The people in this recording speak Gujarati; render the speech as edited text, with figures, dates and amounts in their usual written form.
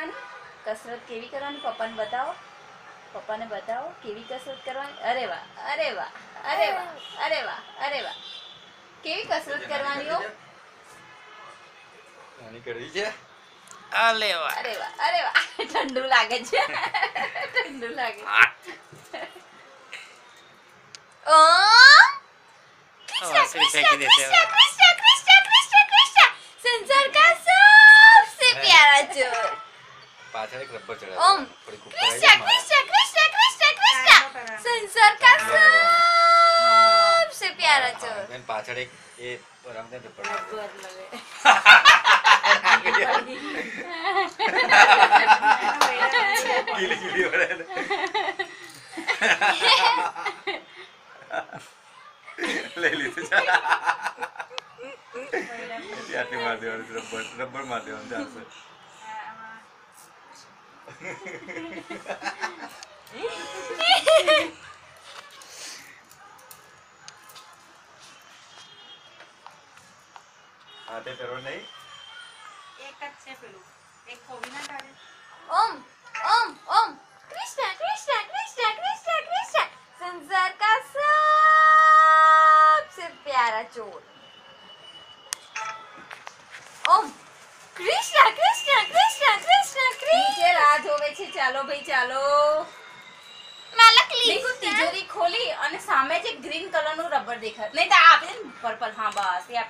કરવાની कसरत કેવી કરવાની પપ્પાને બતાવો કેવી कसरत કરવાની અરે વાહ અરે વાહ અરે વાહ અરે વાહ અરે વાહ કેવી कसरत કરવાની હો નાની કરવી છે અરે વાહ અરે વાહ ઠંડુ લાગે છે ઠંડુ લાગે ઓ कृष्णा कृष्णा कृष्णा कृष्णा कृष्णा कृष्णा कृष्णा संसार का सबसे प्यारा चोर પાછળ એક રબર ચડાવ ओम कृष्णा कृष्णा कृष्णा कृष्णा कृष्णा संसार का सबसे प्यारा चोर બેન પાછળ એક એ રમતે રબર લગે ગીલી ગીલી વળે લઈ લીધું ત્યાંથી માર દેવાનું રબર માર દેવાનું ચાલશે હાથે ફેરવો નહીં એક જ છે પેલું એક ખોવી ના કાઢે ओम ओम ओम कृष्णा कृष्णा कृष्णा कृष्णा कृष्णा संसार का सबसे प्यारा चोर ओम कृष्णा कृष्णा कृष्णा कृष्णा નીચે રાહ જોવે છે ચાલો ભાઈ ચાલો માલક લીધું તિજોરી ખોલી અને સામે જ ગ્રીન કલરનું રબર દેખાય નહીં તો આ આપે પર્પલ હા બસ એ